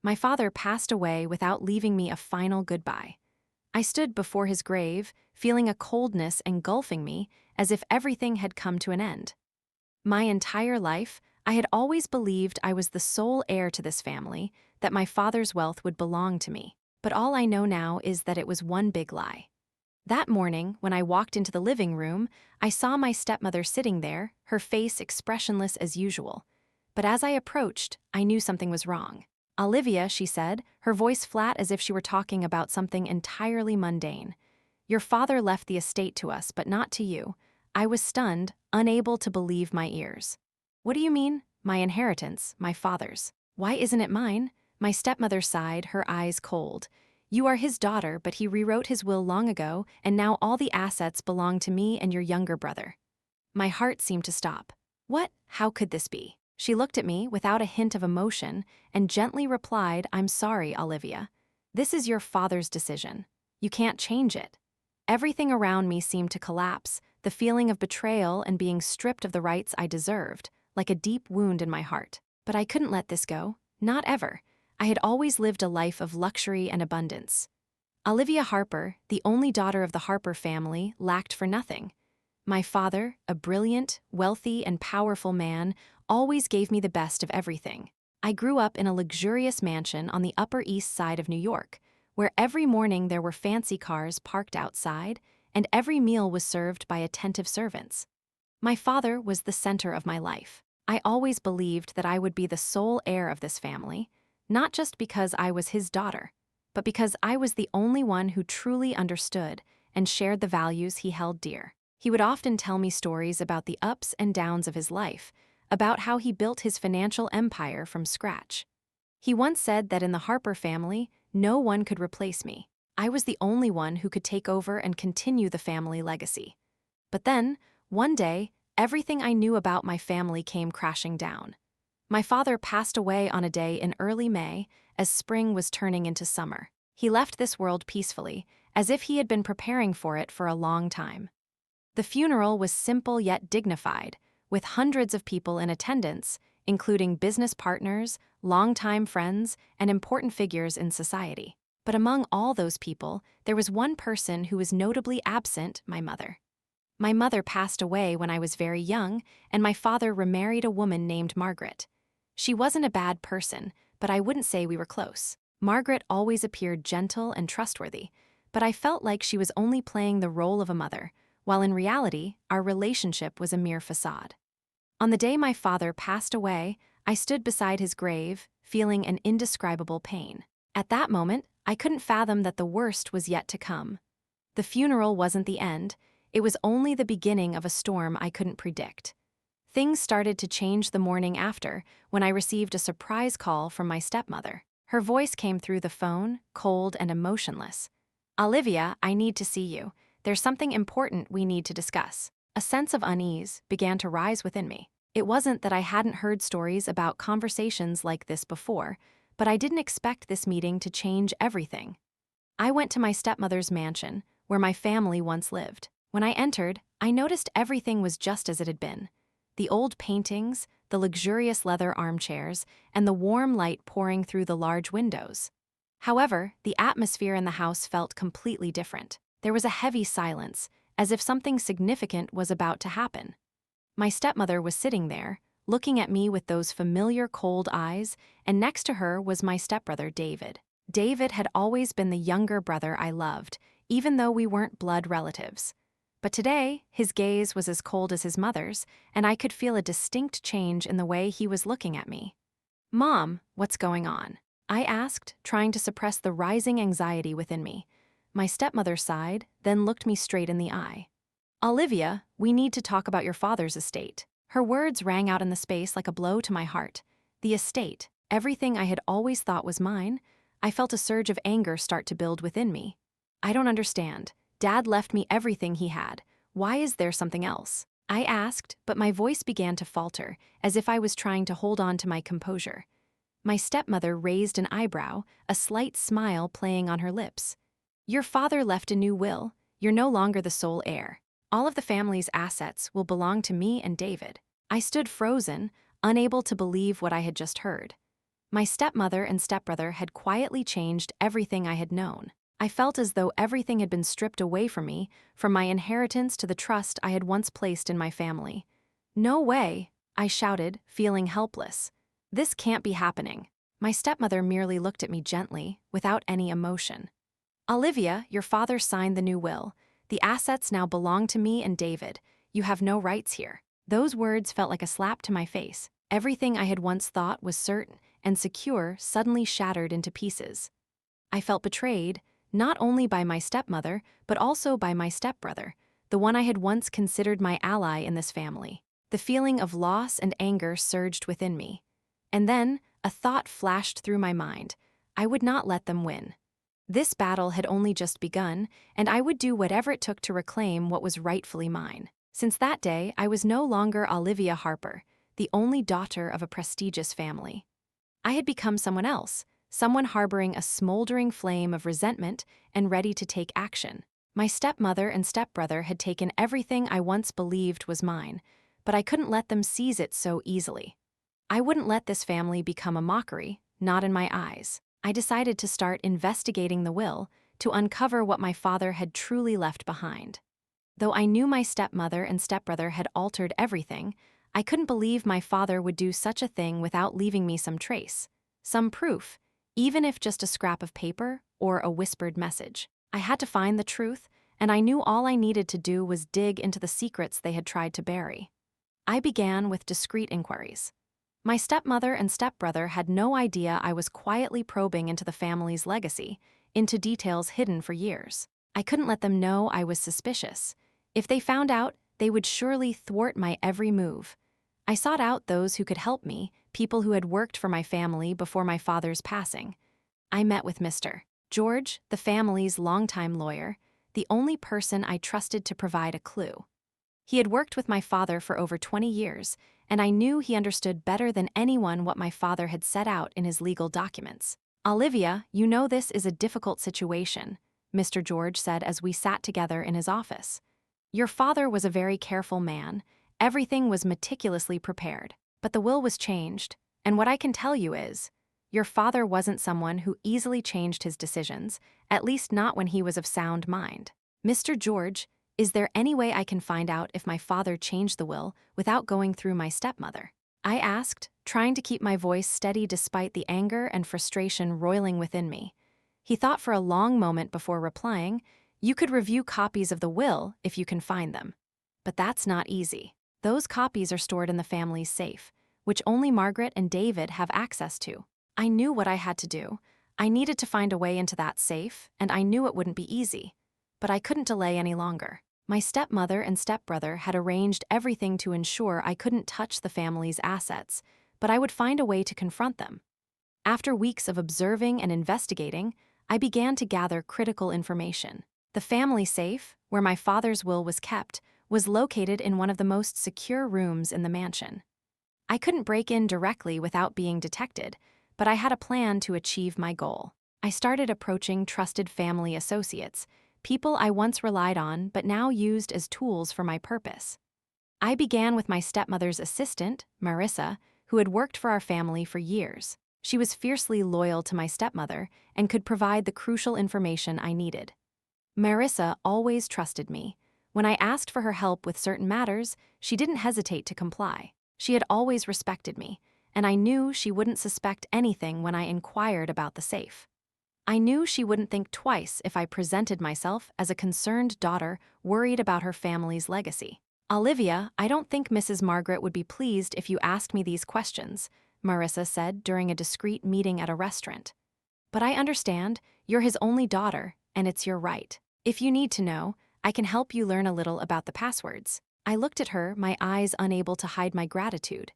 My father passed away without leaving me a final goodbye. I stood before his grave, feeling a coldness engulfing me, as if everything had come to an end. My entire life, I had always believed I was the sole heir to this family, that my father's wealth would belong to me. But all I know now is that it was one big lie. That morning, when I walked into the living room, I saw my stepmother sitting there, her face expressionless as usual. But as I approached, I knew something was wrong. "Olivia," she said, her voice flat as if she were talking about something entirely mundane. "Your father left the estate to us, but not to you." I was stunned, unable to believe my ears. "What do you mean? My inheritance, my father's. Why isn't it mine?" My stepmother sighed, her eyes cold. "You are his daughter, but he rewrote his will long ago, and now all the assets belong to me and your younger brother." My heart seemed to stop. "What? How could this be?" She looked at me without a hint of emotion and gently replied, "I'm sorry, Olivia. This is your father's decision. You can't change it." Everything around me seemed to collapse, the feeling of betrayal and being stripped of the rights I deserved, like a deep wound in my heart. But I couldn't let this go. Not ever. I had always lived a life of luxury and abundance. Olivia Harper, the only daughter of the Harper family, lacked for nothing. My father, a brilliant, wealthy, and powerful man, always gave me the best of everything. I grew up in a luxurious mansion on the Upper East Side of New York, where every morning there were fancy cars parked outside, and every meal was served by attentive servants. My father was the center of my life. I always believed that I would be the sole heir of this family, not just because I was his daughter, but because I was the only one who truly understood and shared the values he held dear. He would often tell me stories about the ups and downs of his life, about how he built his financial empire from scratch. He once said that in the Harper family, no one could replace me. I was the only one who could take over and continue the family legacy. But then, one day, everything I knew about my family came crashing down. My father passed away on a day in early May, as spring was turning into summer. He left this world peacefully, as if he had been preparing for it for a long time. The funeral was simple yet dignified, with hundreds of people in attendance, including business partners, longtime friends, and important figures in society. But among all those people, there was one person who was notably absent: my mother. My mother passed away when I was very young, and my father remarried a woman named Margaret. She wasn't a bad person, but I wouldn't say we were close. Margaret always appeared gentle and trustworthy, but I felt like she was only playing the role of a mother, while in reality, our relationship was a mere facade. On the day my father passed away, I stood beside his grave, feeling an indescribable pain. At that moment, I couldn't fathom that the worst was yet to come. The funeral wasn't the end, it was only the beginning of a storm I couldn't predict. Things started to change the morning after, when I received a surprise call from my stepmother. Her voice came through the phone, cold and emotionless. "Olivia, I need to see you. There's something important we need to discuss." A sense of unease began to rise within me. It wasn't that I hadn't heard stories about conversations like this before, but I didn't expect this meeting to change everything. I went to my stepmother's mansion, where my family once lived. When I entered, I noticed everything was just as it had been. The old paintings, the luxurious leather armchairs, and the warm light pouring through the large windows. However, the atmosphere in the house felt completely different. There was a heavy silence, as if something significant was about to happen. My stepmother was sitting there, looking at me with those familiar cold eyes, and next to her was my stepbrother David. David had always been the younger brother I loved, even though we weren't blood relatives. But today, his gaze was as cold as his mother's, and I could feel a distinct change in the way he was looking at me. "Mom, what's going on?" I asked, trying to suppress the rising anxiety within me. My stepmother sighed, then looked me straight in the eye. "Olivia, we need to talk about your father's estate." Her words rang out in the space like a blow to my heart. The estate, everything I had always thought was mine. I felt a surge of anger start to build within me. "I don't understand. Dad left me everything he had. Why is there something else?" I asked, but my voice began to falter, as if I was trying to hold on to my composure. My stepmother raised an eyebrow, a slight smile playing on her lips. "Your father left a new will. You're no longer the sole heir. All of the family's assets will belong to me and David." I stood frozen, unable to believe what I had just heard. My stepmother and stepbrother had quietly changed everything I had known. I felt as though everything had been stripped away from me, from my inheritance to the trust I had once placed in my family. "No way," I shouted, feeling helpless. "This can't be happening." My stepmother merely looked at me gently, without any emotion. "Olivia, your father signed the new will. The assets now belong to me and David. You have no rights here." Those words felt like a slap to my face. Everything I had once thought was certain and secure suddenly shattered into pieces. I felt betrayed, not only by my stepmother, but also by my stepbrother, the one I had once considered my ally in this family. The feeling of loss and anger surged within me. And then, a thought flashed through my mind. I would not let them win. This battle had only just begun, and I would do whatever it took to reclaim what was rightfully mine. Since that day, I was no longer Olivia Harper, the only daughter of a prestigious family. I had become someone else, someone harboring a smoldering flame of resentment and ready to take action. My stepmother and stepbrother had taken everything I once believed was mine, but I couldn't let them seize it so easily. I wouldn't let this family become a mockery, not in my eyes. I decided to start investigating the will, to uncover what my father had truly left behind. Though I knew my stepmother and stepbrother had altered everything, I couldn't believe my father would do such a thing without leaving me some trace, some proof, even if just a scrap of paper or a whispered message. I had to find the truth, and I knew all I needed to do was dig into the secrets they had tried to bury. I began with discreet inquiries. My stepmother and stepbrother had no idea I was quietly probing into the family's legacy, into details hidden for years. I couldn't let them know I was suspicious. If they found out, they would surely thwart my every move. I sought out those who could help me, people who had worked for my family before my father's passing. I met with Mr. George, the family's longtime lawyer, the only person I trusted to provide a clue. He had worked with my father for over 20 years, and I knew he understood better than anyone what my father had set out in his legal documents. "Olivia, you know this is a difficult situation," Mr. George said as we sat together in his office. "Your father was a very careful man. Everything was meticulously prepared. But the will was changed, and what I can tell you is, your father wasn't someone who easily changed his decisions, at least not when he was of sound mind. Mr. George, is there any way I can find out if my father changed the will without going through my stepmother?" I asked, trying to keep my voice steady despite the anger and frustration roiling within me. He thought for a long moment before replying, "You could review copies of the will if you can find them. But that's not easy. Those copies are stored in the family's safe, which only Margaret and David have access to." I knew what I had to do. I needed to find a way into that safe, and I knew it wouldn't be easy. But I couldn't delay any longer. My stepmother and stepbrother had arranged everything to ensure I couldn't touch the family's assets, but I would find a way to confront them. After weeks of observing and investigating, I began to gather critical information. The family safe, where my father's will was kept, was located in one of the most secure rooms in the mansion. I couldn't break in directly without being detected, but I had a plan to achieve my goal. I started approaching trusted family associates, people I once relied on but now used as tools for my purpose. I began with my stepmother's assistant, Marissa, who had worked for our family for years. She was fiercely loyal to my stepmother and could provide the crucial information I needed. Marissa always trusted me. When I asked for her help with certain matters, she didn't hesitate to comply. She had always respected me, and I knew she wouldn't suspect anything when I inquired about the safe. I knew she wouldn't think twice if I presented myself as a concerned daughter worried about her family's legacy. "Olivia, I don't think Mrs. Margaret would be pleased if you asked me these questions," Marissa said during a discreet meeting at a restaurant. "But I understand, you're his only daughter, and it's your right. If you need to know, I can help you learn a little about the passwords." I looked at her, my eyes unable to hide my gratitude.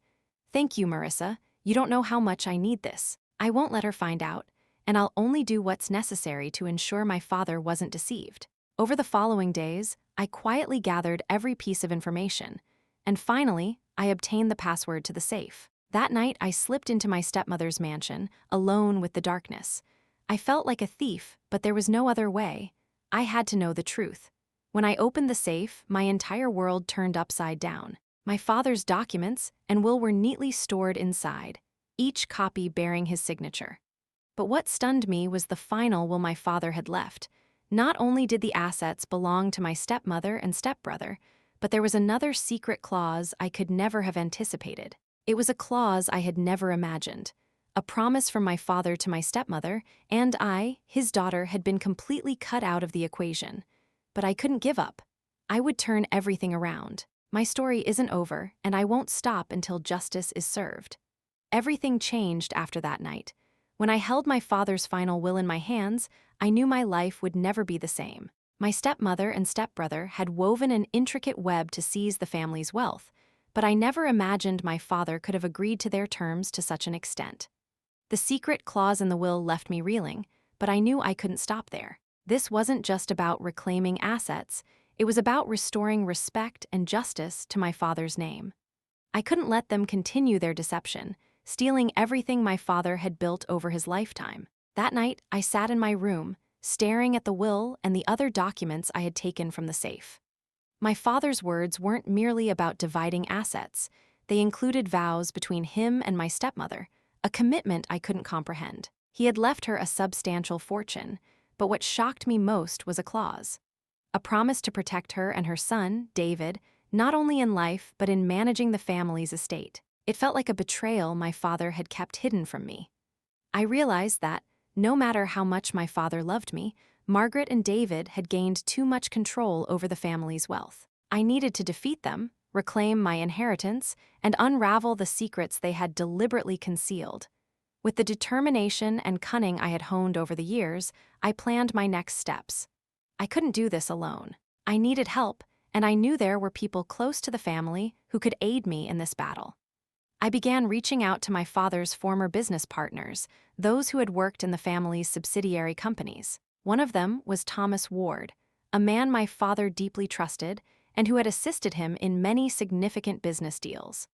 "Thank you, Marissa. You don't know how much I need this. I won't let her find out, and I'll only do what's necessary to ensure my father wasn't deceived." Over the following days, I quietly gathered every piece of information, and finally, I obtained the password to the safe. That night, I slipped into my stepmother's mansion, alone with the darkness. I felt like a thief, but there was no other way. I had to know the truth. When I opened the safe, my entire world turned upside down. My father's documents and will were neatly stored inside. each copy bearing his signature. But what stunned me was the final will my father had left. Not only did the assets belong to my stepmother and stepbrother, but there was another secret clause I could never have anticipated. It was a clause I had never imagined. A promise from my father to my stepmother, and I, his daughter, had been completely cut out of the equation. But I couldn't give up. I would turn everything around. My story isn't over, and I won't stop until justice is served. Everything changed after that night. When I held my father's final will in my hands, I knew my life would never be the same. My stepmother and stepbrother had woven an intricate web to seize the family's wealth, but I never imagined my father could have agreed to their terms to such an extent. The secret clause in the will left me reeling, but I knew I couldn't stop there. This wasn't just about reclaiming assets, it was about restoring respect and justice to my father's name. I couldn't let them continue their deception, stealing everything my father had built over his lifetime. That night, I sat in my room, staring at the will and the other documents I had taken from the safe. My father's words weren't merely about dividing assets. They included vows between him and my stepmother, a commitment I couldn't comprehend. He had left her a substantial fortune, but what shocked me most was a clause. A promise to protect her and her son, David, not only in life but in managing the family's estate. It felt like a betrayal my father had kept hidden from me. I realized that, no matter how much my father loved me, Margaret and David had gained too much control over the family's wealth. I needed to defeat them, reclaim my inheritance, and unravel the secrets they had deliberately concealed. With the determination and cunning I had honed over the years, I planned my next steps. I couldn't do this alone. I needed help, and I knew there were people close to the family who could aid me in this battle. I began reaching out to my father's former business partners, those who had worked in the family's subsidiary companies. One of them was Thomas Ward, a man my father deeply trusted and who had assisted him in many significant business deals.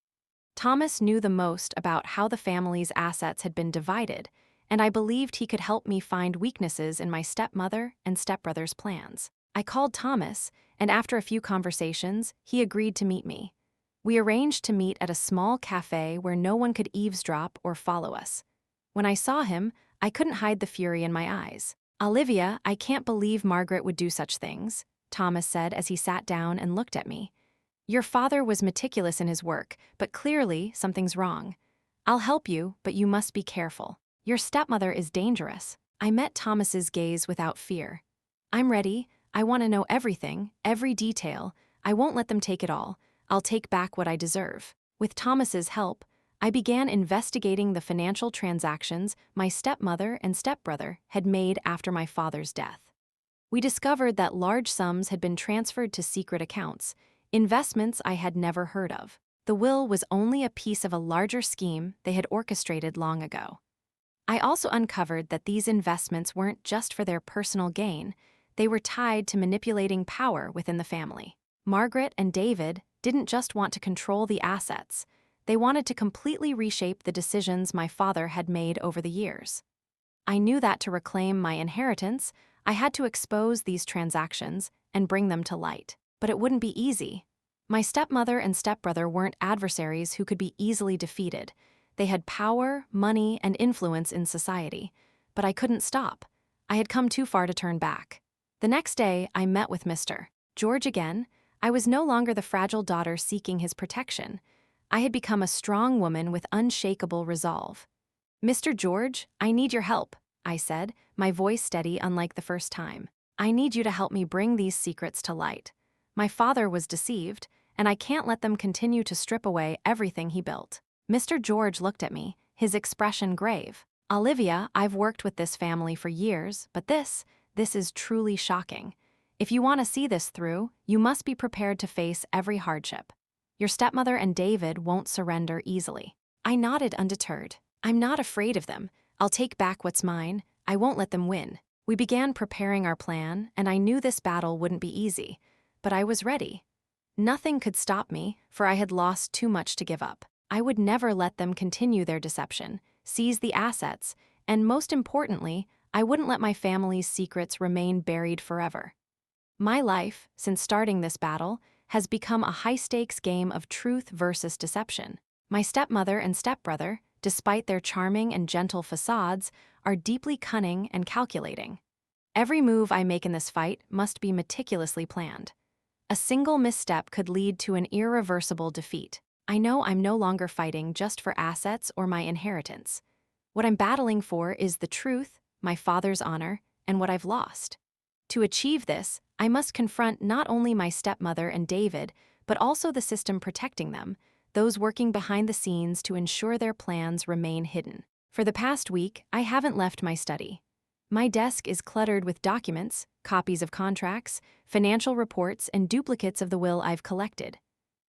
Thomas knew the most about how the family's assets had been divided, and I believed he could help me find weaknesses in my stepmother and stepbrother's plans. I called Thomas, and after a few conversations, he agreed to meet me. We arranged to meet at a small cafe where no one could eavesdrop or follow us. When I saw him, I couldn't hide the fury in my eyes. "Olivia, I can't believe Margaret would do such things," Thomas said as he sat down and looked at me. "Your father was meticulous in his work, but clearly something's wrong. I'll help you, but you must be careful. Your stepmother is dangerous." I met Thomas's gaze without fear. "I'm ready. I want to know everything, every detail. I won't let them take it all. I'll take back what I deserve." With Thomas's help, I began investigating the financial transactions my stepmother and stepbrother had made after my father's death. We discovered that large sums had been transferred to secret accounts, investments I had never heard of. The will was only a piece of a larger scheme they had orchestrated long ago. I also uncovered that these investments weren't just for their personal gain, they were tied to manipulating power within the family. Margaret and David didn't just want to control the assets, they wanted to completely reshape the decisions my father had made over the years. I knew that to reclaim my inheritance, I had to expose these transactions and bring them to light. But it wouldn't be easy. My stepmother and stepbrother weren't adversaries who could be easily defeated. They had power, money, and influence in society. But I couldn't stop. I had come too far to turn back. The next day, I met with Mr. George again. I was no longer the fragile daughter seeking his protection. I had become a strong woman with unshakable resolve. "Mr. George, I need your help," I said, my voice steady unlike the first time. "I need you to help me bring these secrets to light. My father was deceived, and I can't let them continue to strip away everything he built." Mr. George looked at me, his expression grave. "Olivia, I've worked with this family for years, but this is truly shocking. If you want to see this through, you must be prepared to face every hardship. Your stepmother and David won't surrender easily." I nodded undeterred. "I'm not afraid of them. I'll take back what's mine. I won't let them win." We began preparing our plan, and I knew this battle wouldn't be easy, but I was ready. Nothing could stop me, for I had lost too much to give up. I would never let them continue their deception, seize the assets, and most importantly, I wouldn't let my family's secrets remain buried forever. My life, since starting this battle, has become a high-stakes game of truth versus deception. My stepmother and stepbrother, despite their charming and gentle facades, are deeply cunning and calculating. Every move I make in this fight must be meticulously planned. A single misstep could lead to an irreversible defeat. I know I'm no longer fighting just for assets or my inheritance. What I'm battling for is the truth, my father's honor, and what I've lost. To achieve this, I must confront not only my stepmother and David, but also the system protecting them, those working behind the scenes to ensure their plans remain hidden. For the past week, I haven't left my study. My desk is cluttered with documents, copies of contracts, financial reports, and duplicates of the will I've collected.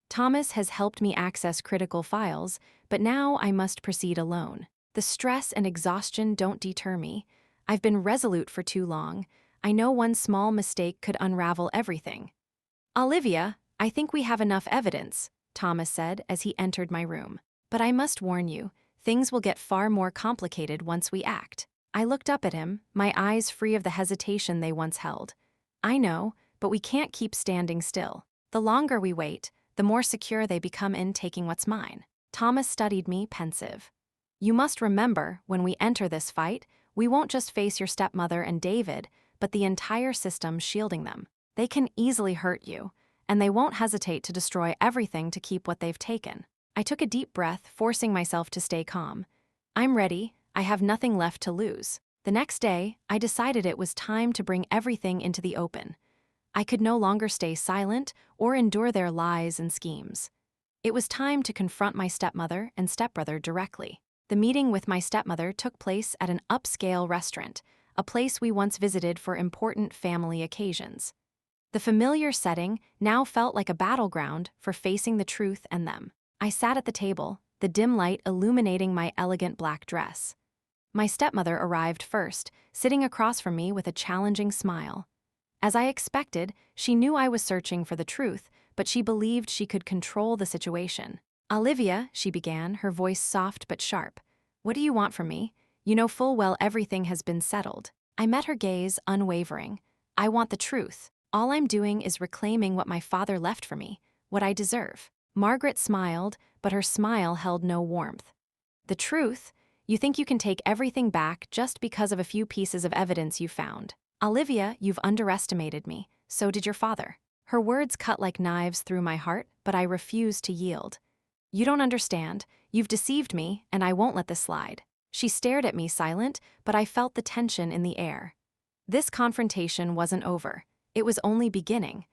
Thomas has helped me access critical files, but now I must proceed alone. The stress and exhaustion don't deter me. I've been resolute for too long. I know one small mistake could unravel everything. "Olivia, I think we have enough evidence," Thomas said as he entered my room. "But I must warn you, things will get far more complicated once we act." I looked up at him, my eyes free of the hesitation they once held. "I know, but we can't keep standing still. The longer we wait, the more secure they become in taking what's mine." Thomas studied me, pensive. "You must remember, when we enter this fight, we won't just face your stepmother and David, but the entire system shielding them. They can easily hurt you, and they won't hesitate to destroy everything to keep what they've taken." I took a deep breath, forcing myself to stay calm. "I'm ready. I have nothing left to lose." The next day, I decided it was time to bring everything into the open. I could no longer stay silent or endure their lies and schemes. It was time to confront my stepmother and stepbrother directly. The meeting with my stepmother took place at an upscale restaurant, a place we once visited for important family occasions. The familiar setting now felt like a battleground for facing the truth and them. I sat at the table, the dim light illuminating my elegant black dress. My stepmother arrived first, sitting across from me with a challenging smile. As I expected, she knew I was searching for the truth, but she believed she could control the situation. "Olivia," she began, her voice soft but sharp, "what do you want from me? You know full well everything has been settled." I met her gaze, unwavering. "I want the truth. All I'm doing is reclaiming what my father left for me, what I deserve." Margaret smiled, but her smile held no warmth. "The truth? You think you can take everything back just because of a few pieces of evidence you found? Olivia, you've underestimated me. So did your father." Her words cut like knives through my heart, but I refused to yield. "You don't understand. You've deceived me, and I won't let this slide." She stared at me silent, but I felt the tension in the air. This confrontation wasn't over. It was only beginning.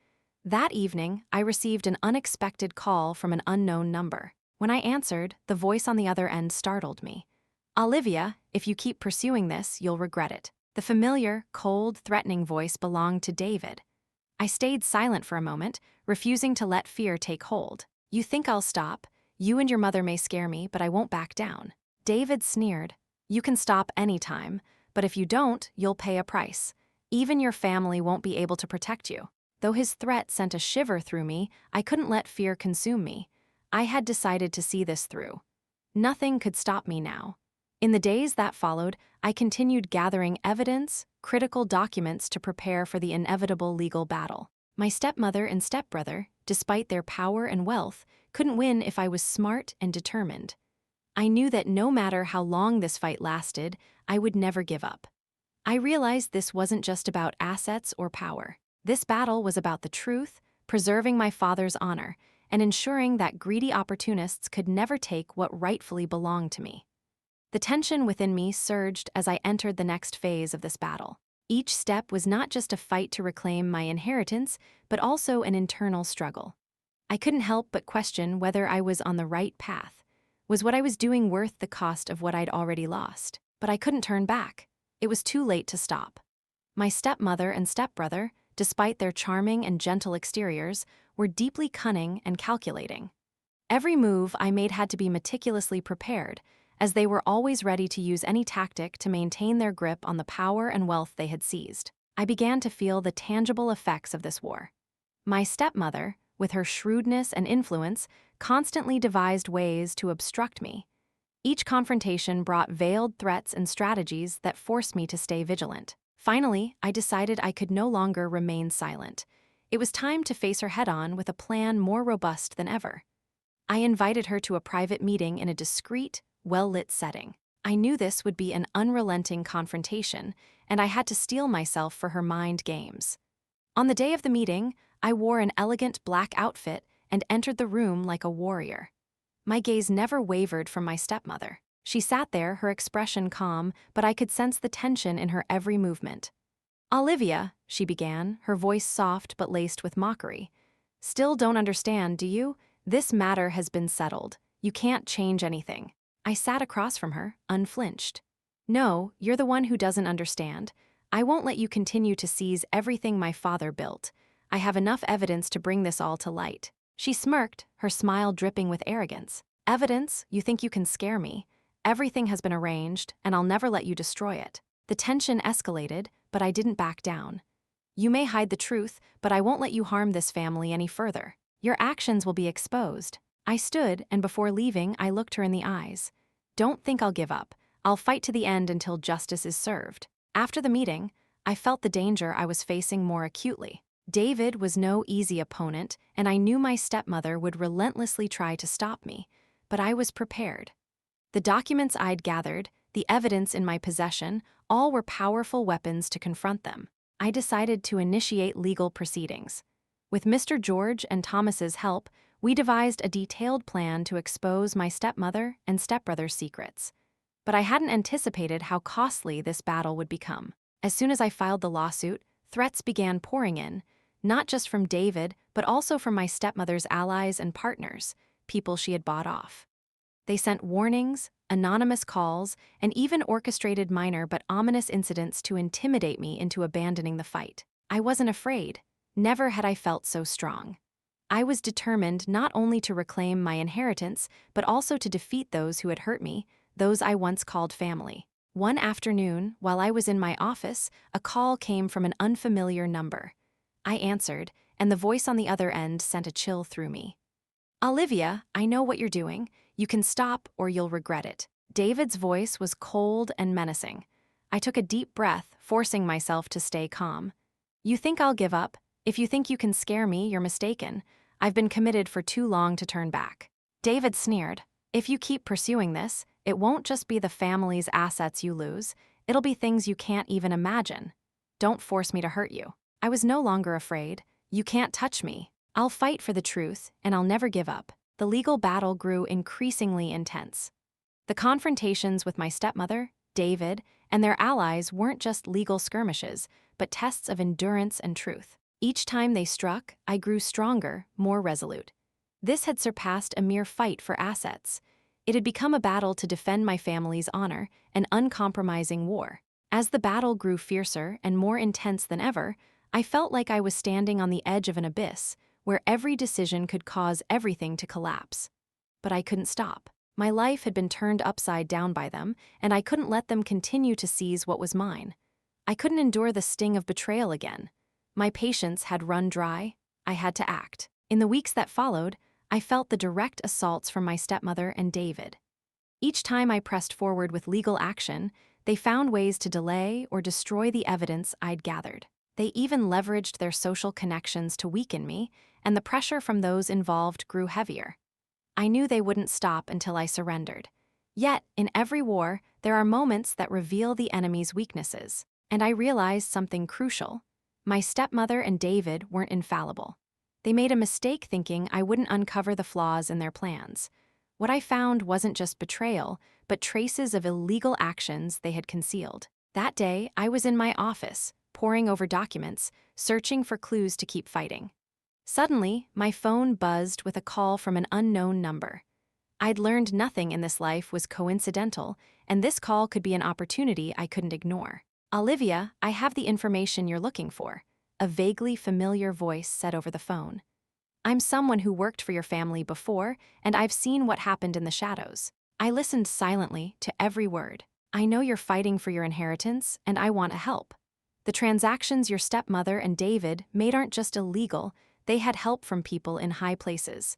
That evening, I received an unexpected call from an unknown number. When I answered, the voice on the other end startled me. "Olivia, if you keep pursuing this, you'll regret it." The familiar, cold, threatening voice belonged to David. I stayed silent for a moment, refusing to let fear take hold. "You think I'll stop? You and your mother may scare me, but I won't back down." David sneered. "You can stop anytime, but if you don't, you'll pay a price. Even your family won't be able to protect you." Though his threat sent a shiver through me, I couldn't let fear consume me. I had decided to see this through. Nothing could stop me now. In the days that followed, I continued gathering evidence, critical documents to prepare for the inevitable legal battle. My stepmother and stepbrother, despite their power and wealth, couldn't win if I was smart and determined. I knew that no matter how long this fight lasted, I would never give up. I realized this wasn't just about assets or power. This battle was about the truth, preserving my father's honor, and ensuring that greedy opportunists could never take what rightfully belonged to me. The tension within me surged as I entered the next phase of this battle. Each step was not just a fight to reclaim my inheritance, but also an internal struggle. I couldn't help but question whether I was on the right path. Was what I was doing worth the cost of what I'd already lost? But I couldn't turn back. It was too late to stop. My stepmother and stepbrother, despite their charming and gentle exteriors, were deeply cunning and calculating. Every move I made had to be meticulously prepared, as they were always ready to use any tactic to maintain their grip on the power and wealth they had seized. I began to feel the tangible effects of this war. My stepmother, with her shrewdness and influence, constantly devised ways to obstruct me. Each confrontation brought veiled threats and strategies that forced me to stay vigilant. Finally, I decided I could no longer remain silent. It was time to face her head-on with a plan more robust than ever. I invited her to a private meeting in a discreet, well-lit setting. I knew this would be an unrelenting confrontation, and I had to steel myself for her mind games. On the day of the meeting, I wore an elegant black outfit and entered the room like a warrior. My gaze never wavered from my stepmother. She sat there, her expression calm, but I could sense the tension in her every movement. "Olivia," she began, her voice soft but laced with mockery. "Still don't understand, do you? This matter has been settled. You can't change anything." I sat across from her, unflinched. "No, you're the one who doesn't understand. I won't let you continue to seize everything my father built. I have enough evidence to bring this all to light." She smirked, her smile dripping with arrogance. "Evidence? You think you can scare me? Everything has been arranged, and I'll never let you destroy it." The tension escalated, but I didn't back down. "You may hide the truth, but I won't let you harm this family any further. Your actions will be exposed." I stood, and before leaving, I looked her in the eyes. "Don't think I'll give up. I'll fight to the end until justice is served." After the meeting, I felt the danger I was facing more acutely. David was no easy opponent, and I knew my stepmother would relentlessly try to stop me, but I was prepared. The documents I'd gathered, the evidence in my possession, all were powerful weapons to confront them. I decided to initiate legal proceedings. With Mr. George and Thomas's help, we devised a detailed plan to expose my stepmother and stepbrother's secrets. But I hadn't anticipated how costly this battle would become. As soon as I filed the lawsuit, threats began pouring in, not just from David, but also from my stepmother's allies and partners, people she had bought off. They sent warnings, anonymous calls, and even orchestrated minor but ominous incidents to intimidate me into abandoning the fight. I wasn't afraid. Never had I felt so strong. I was determined not only to reclaim my inheritance, but also to defeat those who had hurt me, those I once called family. One afternoon, while I was in my office, a call came from an unfamiliar number. I answered, and the voice on the other end sent a chill through me. "Olivia, I know what you're doing. You can stop or you'll regret it." David's voice was cold and menacing. I took a deep breath, forcing myself to stay calm. "You think I'll give up? If you think you can scare me, you're mistaken. I've been committed for too long to turn back." David sneered. "If you keep pursuing this, it won't just be the family's assets you lose, it'll be things you can't even imagine. Don't force me to hurt you." I was no longer afraid. "You can't touch me. I'll fight for the truth, and I'll never give up." The legal battle grew increasingly intense. The confrontations with my stepmother, David, and their allies weren't just legal skirmishes, but tests of endurance and truth. Each time they struck, I grew stronger, more resolute. This had surpassed a mere fight for assets. It had become a battle to defend my family's honor, an uncompromising war. As the battle grew fiercer and more intense than ever, I felt like I was standing on the edge of an abyss, where every decision could cause everything to collapse. But I couldn't stop. My life had been turned upside down by them, and I couldn't let them continue to seize what was mine. I couldn't endure the sting of betrayal again. My patience had run dry. I had to act. In the weeks that followed, I felt the direct assaults from my stepmother and David. Each time I pressed forward with legal action, they found ways to delay or destroy the evidence I'd gathered. They even leveraged their social connections to weaken me, and the pressure from those involved grew heavier. I knew they wouldn't stop until I surrendered. Yet, in every war, there are moments that reveal the enemy's weaknesses. And I realized something crucial. My stepmother and David weren't infallible. They made a mistake thinking I wouldn't uncover the flaws in their plans. What I found wasn't just betrayal, but traces of illegal actions they had concealed. That day, I was in my office, poring over documents, searching for clues to keep fighting. Suddenly, my phone buzzed with a call from an unknown number. I'd learned nothing in this life was coincidental, and this call could be an opportunity I couldn't ignore. "Olivia, I have the information you're looking for," a vaguely familiar voice said over the phone. "I'm someone who worked for your family before, and I've seen what happened in the shadows." I listened silently to every word. "I know you're fighting for your inheritance, and I want to help. The transactions your stepmother and David made aren't just illegal, they had help from people in high places.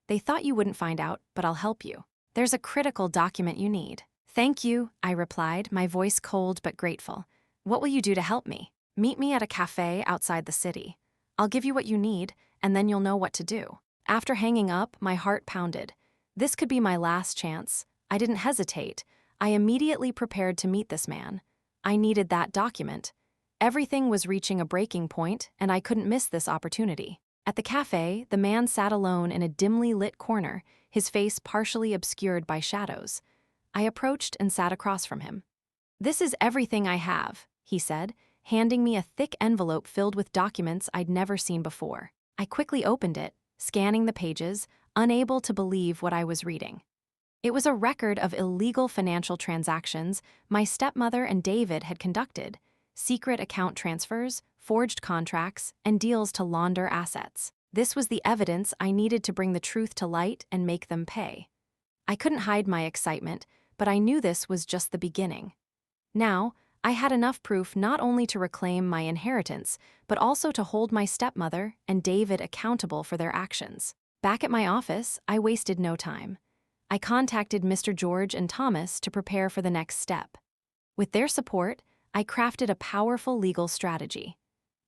They thought you wouldn't find out, but I'll help you. There's a critical document you need." "Thank you," I replied, my voice cold but grateful. "What will you do to help me?" "Meet me at a cafe outside the city. I'll give you what you need, and then you'll know what to do." After hanging up, my heart pounded. This could be my last chance. I didn't hesitate. I immediately prepared to meet this man. I needed that document. Everything was reaching a breaking point, and I couldn't miss this opportunity. At the cafe, the man sat alone in a dimly lit corner, his face partially obscured by shadows. I approached and sat across from him. "This is everything I have," he said, handing me a thick envelope filled with documents I'd never seen before. I quickly opened it, scanning the pages, unable to believe what I was reading. It was a record of illegal financial transactions my stepmother and David had conducted, secret account transfers, forged contracts, and deals to launder assets. This was the evidence I needed to bring the truth to light and make them pay. I couldn't hide my excitement, but I knew this was just the beginning. Now, I had enough proof not only to reclaim my inheritance, but also to hold my stepmother and David accountable for their actions. Back at my office, I wasted no time. I contacted Mr. George and Thomas to prepare for the next step. With their support, I crafted a powerful legal strategy.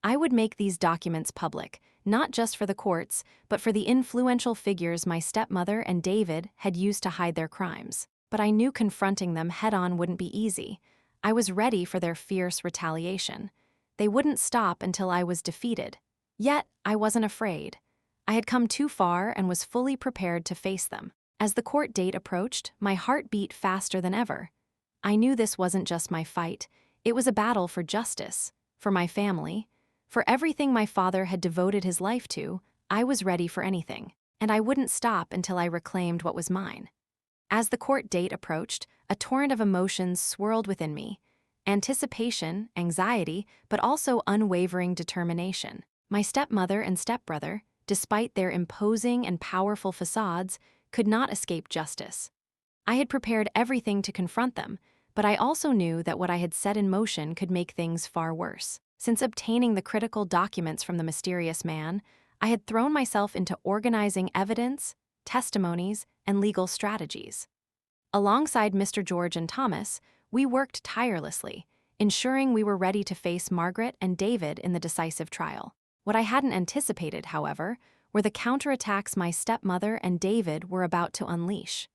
I would make these documents public, not just for the courts, but for the influential figures my stepmother and David had used to hide their crimes. But I knew confronting them head-on wouldn't be easy. I was ready for their fierce retaliation. They wouldn't stop until I was defeated. Yet, I wasn't afraid. I had come too far and was fully prepared to face them. As the court date approached, my heart beat faster than ever. I knew this wasn't just my fight. It was a battle for justice, for my family, for everything my father had devoted his life to. I was ready for anything, and I wouldn't stop until I reclaimed what was mine. As the court date approached, a torrent of emotions swirled within me. Anticipation, anxiety, but also unwavering determination. My stepmother and stepbrother, despite their imposing and powerful facades, could not escape justice. I had prepared everything to confront them, but I also knew that what I had set in motion could make things far worse. Since obtaining the critical documents from the mysterious man, I had thrown myself into organizing evidence, testimonies, and legal strategies. Alongside Mr. George and Thomas, we worked tirelessly, ensuring we were ready to face Margaret and David in the decisive trial. What I hadn't anticipated, however, were the counterattacks my stepmother and David were about to unleash.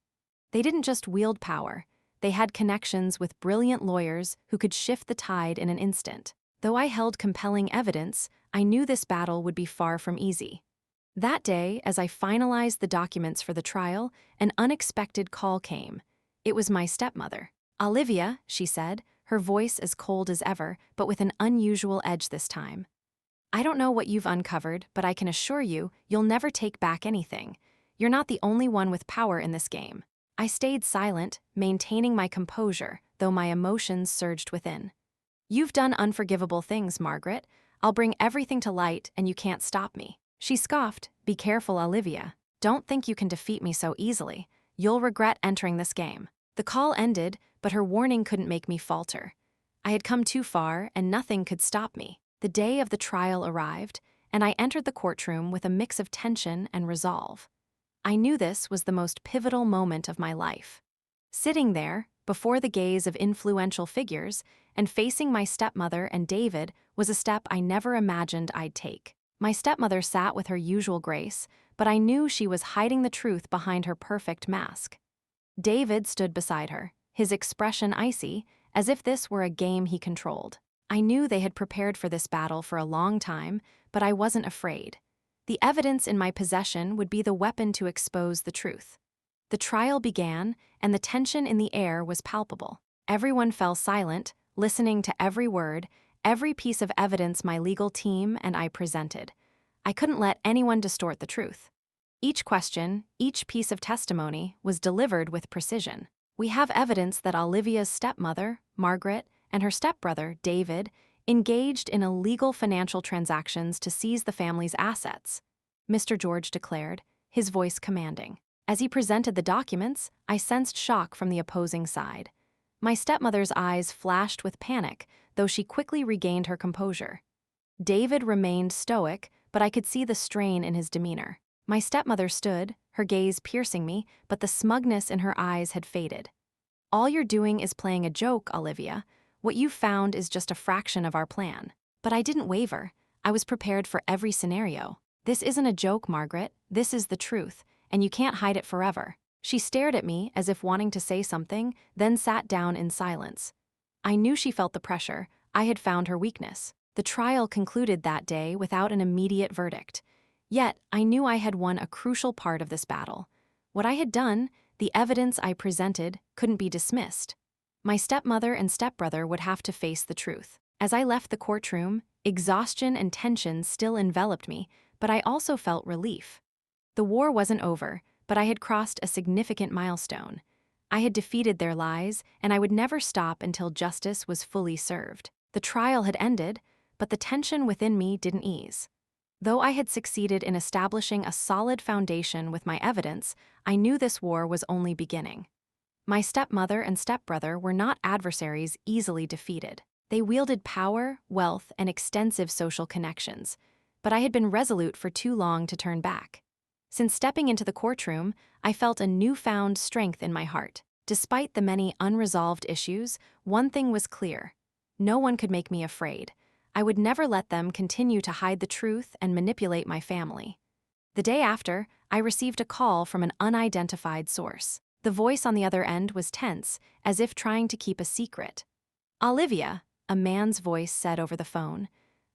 They didn't just wield power, they had connections with brilliant lawyers who could shift the tide in an instant. Though I held compelling evidence, I knew this battle would be far from easy. That day, as I finalized the documents for the trial, an unexpected call came. It was my stepmother. "Olivia," she said, her voice as cold as ever, but with an unusual edge this time. "I don't know what you've uncovered, but I can assure you, you'll never take back anything. You're not the only one with power in this game." I stayed silent, maintaining my composure, though my emotions surged within. "You've done unforgivable things, Margaret. I'll bring everything to light, and you can't stop me." She scoffed. "Be careful, Olivia. Don't think you can defeat me so easily. You'll regret entering this game." The call ended, but her warning couldn't make me falter. I had come too far, and nothing could stop me. The day of the trial arrived, and I entered the courtroom with a mix of tension and resolve. I knew this was the most pivotal moment of my life. Sitting there, before the gaze of influential figures, and facing my stepmother and David was a step I never imagined I'd take. My stepmother sat with her usual grace, but I knew she was hiding the truth behind her perfect mask. David stood beside her, his expression icy, as if this were a game he controlled. I knew they had prepared for this battle for a long time, but I wasn't afraid. The evidence in my possession would be the weapon to expose the truth. The trial began, and the tension in the air was palpable. Everyone fell silent, listening to every word, every piece of evidence my legal team and I presented. I couldn't let anyone distort the truth. Each question, each piece of testimony, was delivered with precision. "We have evidence that Olivia's stepmother, Margaret, and her stepbrother, David, engaged in illegal financial transactions to seize the family's assets," Mr. George declared, his voice commanding. As he presented the documents, I sensed shock from the opposing side. My stepmother's eyes flashed with panic, though she quickly regained her composure. David remained stoic, but I could see the strain in his demeanor. My stepmother stood, her gaze piercing me, but the smugness in her eyes had faded. "All you're doing is playing a joke, Olivia. What you found is just a fraction of our plan." But I didn't waver. I was prepared for every scenario. "This isn't a joke, Margaret. This is the truth, and you can't hide it forever." She stared at me as if wanting to say something, then sat down in silence. I knew she felt the pressure. I had found her weakness. The trial concluded that day without an immediate verdict. Yet, I knew I had won a crucial part of this battle. What I had done, the evidence I presented, couldn't be dismissed. My stepmother and stepbrother would have to face the truth. As I left the courtroom, exhaustion and tension still enveloped me, but I also felt relief. The war wasn't over, but I had crossed a significant milestone. I had defeated their lies, and I would never stop until justice was fully served. The trial had ended, but the tension within me didn't ease. Though I had succeeded in establishing a solid foundation with my evidence, I knew this war was only beginning. My stepmother and stepbrother were not adversaries easily defeated. They wielded power, wealth, and extensive social connections, but I had been resolute for too long to turn back. Since stepping into the courtroom, I felt a newfound strength in my heart. Despite the many unresolved issues, one thing was clear. No one could make me afraid. I would never let them continue to hide the truth and manipulate my family. The day after, I received a call from an unidentified source. The voice on the other end was tense, as if trying to keep a secret. "Olivia," a man's voice said over the phone.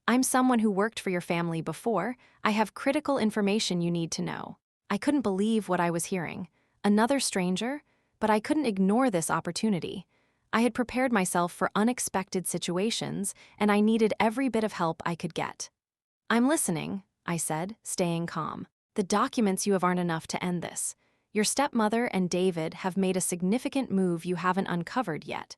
"I'm someone who worked for your family before. I have critical information you need to know." I couldn't believe what I was hearing. Another stranger? But I couldn't ignore this opportunity. I had prepared myself for unexpected situations, and I needed every bit of help I could get. "I'm listening," I said, staying calm. "The documents you have aren't enough to end this. Your stepmother and David have made a significant move you haven't uncovered yet.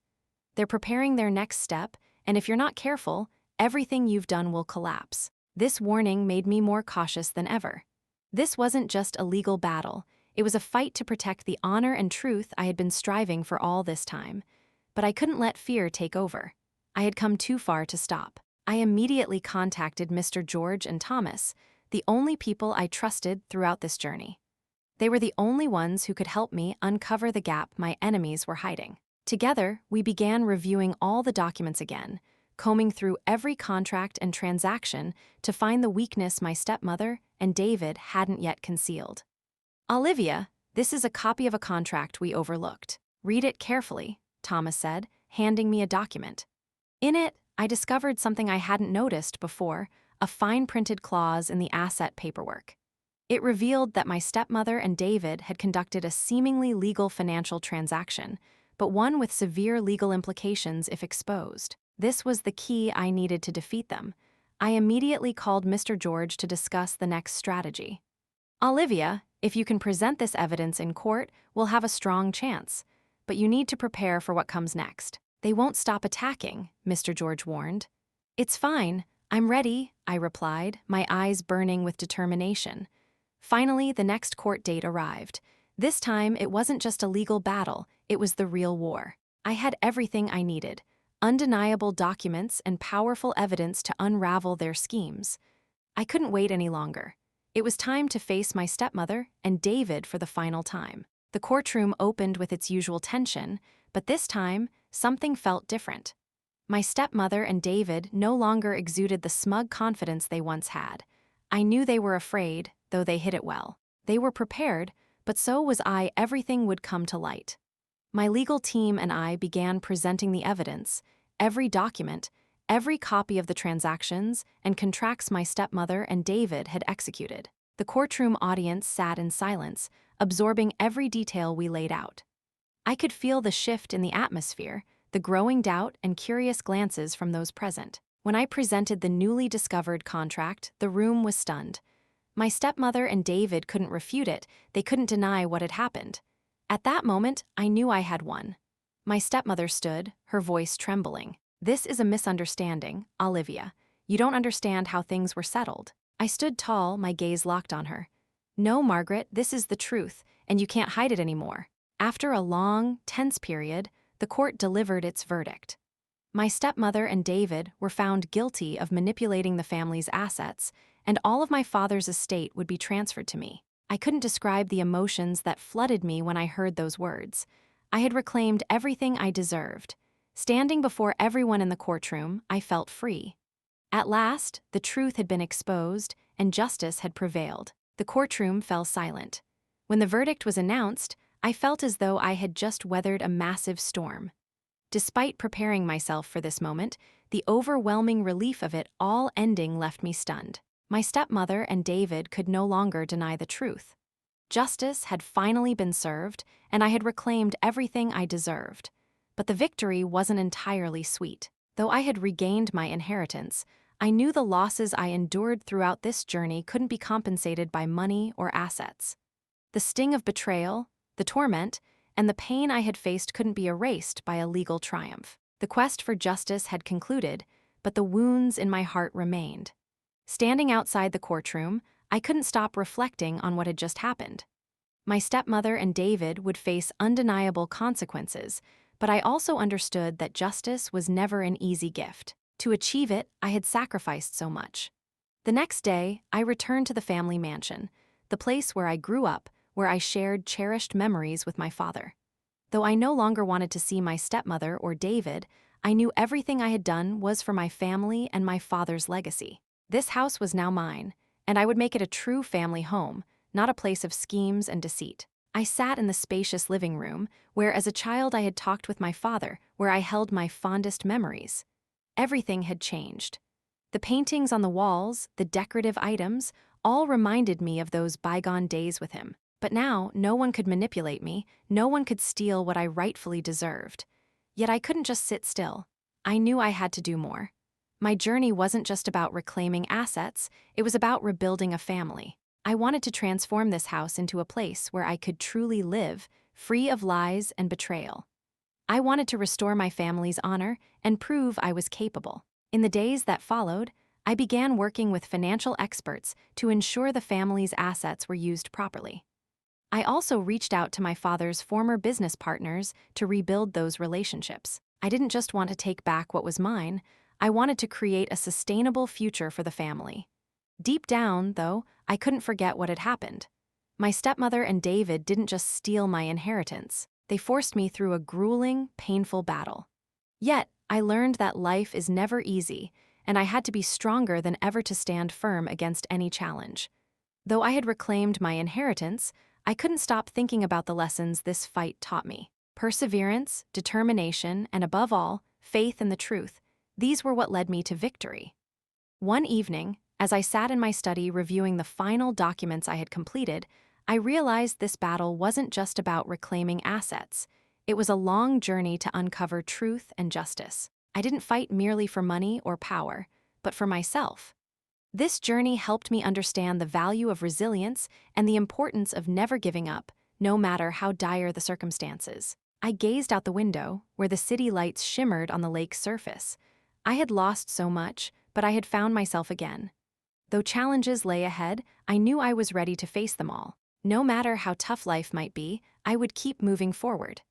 They're preparing their next step, and if you're not careful, everything you've done will collapse." This warning made me more cautious than ever. This wasn't just a legal battle. It was a fight to protect the honor and truth I had been striving for all this time. But I couldn't let fear take over. I had come too far to stop. I immediately contacted Mr. George and Thomas, the only people I trusted throughout this journey. They were the only ones who could help me uncover the gap my enemies were hiding. Together, we began reviewing all the documents again, combing through every contract and transaction to find the weakness my stepmother and David hadn't yet concealed. "Olivia, this is a copy of a contract we overlooked. Read it carefully," Thomas said, handing me a document. In it, I discovered something I hadn't noticed before, a fine-printed clause in the asset paperwork. It revealed that my stepmother and David had conducted a seemingly legal financial transaction, but one with severe legal implications if exposed. This was the key I needed to defeat them. I immediately called Mr. George to discuss the next strategy. "Olivia, if you can present this evidence in court, we'll have a strong chance. But you need to prepare for what comes next." "They won't stop attacking," Mr. George warned. "It's fine. I'm ready," I replied, my eyes burning with determination. Finally, the next court date arrived. This time, it wasn't just a legal battle, it was the real war. I had everything I needed: undeniable documents and powerful evidence to unravel their schemes. I couldn't wait any longer. It was time to face my stepmother and David for the final time. The courtroom opened with its usual tension, but this time, something felt different. My stepmother and David no longer exuded the smug confidence they once had. I knew they were afraid, though they hid it well. They were prepared, but so was I. Everything would come to light. My legal team and I began presenting the evidence, every document, every copy of the transactions and contracts my stepmother and David had executed. The courtroom audience sat in silence, absorbing every detail we laid out. I could feel the shift in the atmosphere, the growing doubt and curious glances from those present. When I presented the newly discovered contract, the room was stunned. My stepmother and David couldn't refute it, they couldn't deny what had happened. At that moment, I knew I had won. My stepmother stood, her voice trembling. "This is a misunderstanding, Olivia. You don't understand how things were settled." I stood tall, my gaze locked on her. "No, Margaret, this is the truth, and you can't hide it anymore." After a long, tense period, the court delivered its verdict. My stepmother and David were found guilty of manipulating the family's assets, and all of my father's estate would be transferred to me. I couldn't describe the emotions that flooded me when I heard those words. I had reclaimed everything I deserved. Standing before everyone in the courtroom, I felt free. At last, the truth had been exposed, and justice had prevailed. The courtroom fell silent. When the verdict was announced, I felt as though I had just weathered a massive storm. Despite preparing myself for this moment, the overwhelming relief of it all ending left me stunned. My stepmother and David could no longer deny the truth. Justice had finally been served, and I had reclaimed everything I deserved. But the victory wasn't entirely sweet. Though I had regained my inheritance, I knew the losses I endured throughout this journey couldn't be compensated by money or assets. The sting of betrayal, the torment, and the pain I had faced couldn't be erased by a legal triumph. The quest for justice had concluded, but the wounds in my heart remained. Standing outside the courtroom, I couldn't stop reflecting on what had just happened. My stepmother and David would face undeniable consequences, but I also understood that justice was never an easy gift. To achieve it, I had sacrificed so much. The next day, I returned to the family mansion, the place where I grew up, where I shared cherished memories with my father. Though I no longer wanted to see my stepmother or David, I knew everything I had done was for my family and my father's legacy. This house was now mine, and I would make it a true family home, not a place of schemes and deceit. I sat in the spacious living room, where as a child I had talked with my father, where I held my fondest memories. Everything had changed. The paintings on the walls, the decorative items, all reminded me of those bygone days with him. But now, no one could manipulate me, no one could steal what I rightfully deserved. Yet I couldn't just sit still. I knew I had to do more. My journey wasn't just about reclaiming assets, it was about rebuilding a family. I wanted to transform this house into a place where I could truly live, free of lies and betrayal. I wanted to restore my family's honor and prove I was capable. In the days that followed, I began working with financial experts to ensure the family's assets were used properly. I also reached out to my father's former business partners to rebuild those relationships. I didn't just want to take back what was mine, I wanted to create a sustainable future for the family. Deep down, though, I couldn't forget what had happened. My stepmother and David didn't just steal my inheritance, they forced me through a grueling, painful battle. Yet, I learned that life is never easy, and I had to be stronger than ever to stand firm against any challenge. Though I had reclaimed my inheritance, I couldn't stop thinking about the lessons this fight taught me. Perseverance, determination, and above all, faith in the truth. These were what led me to victory. One evening, as I sat in my study reviewing the final documents I had completed, I realized this battle wasn't just about reclaiming assets. It was a long journey to uncover truth and justice. I didn't fight merely for money or power, but for myself. This journey helped me understand the value of resilience and the importance of never giving up, no matter how dire the circumstances. I gazed out the window, where the city lights shimmered on the lake's surface. I had lost so much, but I had found myself again. Though challenges lay ahead, I knew I was ready to face them all. No matter how tough life might be, I would keep moving forward.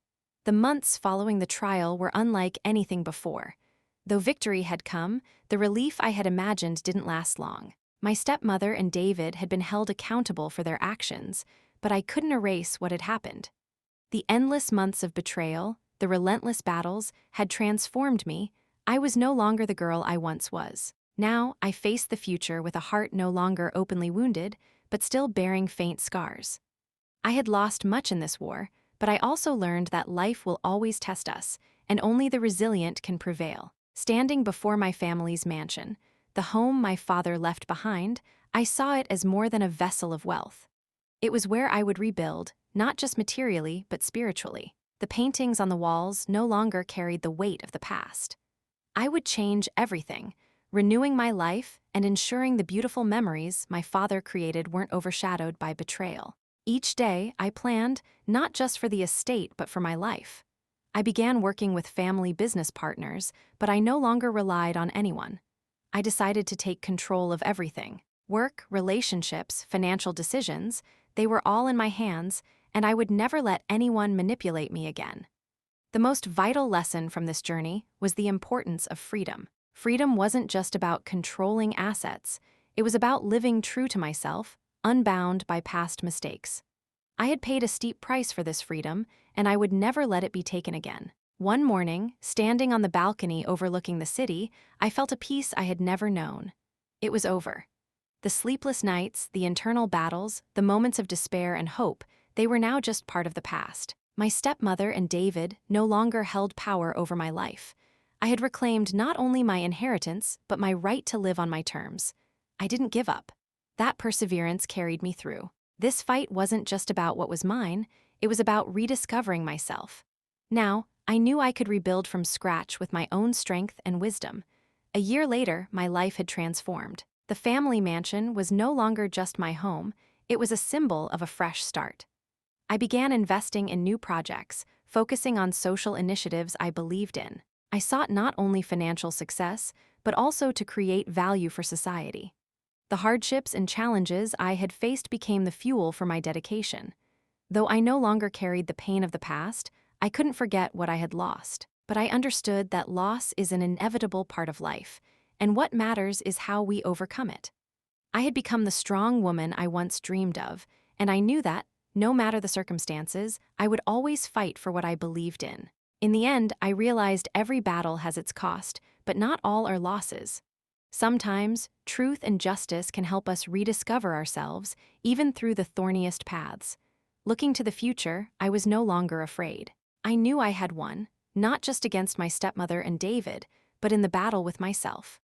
The months following the trial were unlike anything before. Though victory had come, the relief I had imagined didn't last long. My stepmother and David had been held accountable for their actions, but I couldn't erase what had happened. The endless months of betrayal, the relentless battles, had transformed me. I was no longer the girl I once was. Now, I faced the future with a heart no longer openly wounded, but still bearing faint scars. I had lost much in this war, but I also learned that life will always test us, and only the resilient can prevail. Standing before my family's mansion, the home my father left behind, I saw it as more than a vessel of wealth. It was where I would rebuild, not just materially, but spiritually. The paintings on the walls no longer carried the weight of the past. I would change everything, renewing my life and ensuring the beautiful memories my father created weren't overshadowed by betrayal. Each day, I planned, not just for the estate but for my life. I began working with family business partners, but I no longer relied on anyone. I decided to take control of everything. Work, relationships, financial decisions, they were all in my hands, and I would never let anyone manipulate me again. The most vital lesson from this journey was the importance of freedom. Freedom wasn't just about controlling assets, it was about living true to myself, unbound by past mistakes. I had paid a steep price for this freedom, and I would never let it be taken again. One morning, standing on the balcony overlooking the city, I felt a peace I had never known. It was over. The sleepless nights, the internal battles, the moments of despair and hope, they were now just part of the past. My stepmother and David no longer held power over my life. I had reclaimed not only my inheritance, but my right to live on my terms. I didn't give up. That perseverance carried me through. This fight wasn't just about what was mine, it was about rediscovering myself. Now, I knew I could rebuild from scratch with my own strength and wisdom. A year later, my life had transformed. The family mansion was no longer just my home, it was a symbol of a fresh start. I began investing in new projects, focusing on social initiatives I believed in. I sought not only financial success, but also to create value for society. The hardships and challenges I had faced became the fuel for my dedication. Though I no longer carried the pain of the past, I couldn't forget what I had lost. But I understood that loss is an inevitable part of life, and what matters is how we overcome it. I had become the strong woman I once dreamed of, and I knew that, no matter the circumstances, I would always fight for what I believed in. In the end, I realized every battle has its cost, but not all are losses. Sometimes, truth and justice can help us rediscover ourselves, even through the thorniest paths. Looking to the future, I was no longer afraid. I knew I had won, not just against my stepmother and David, but in the battle with myself.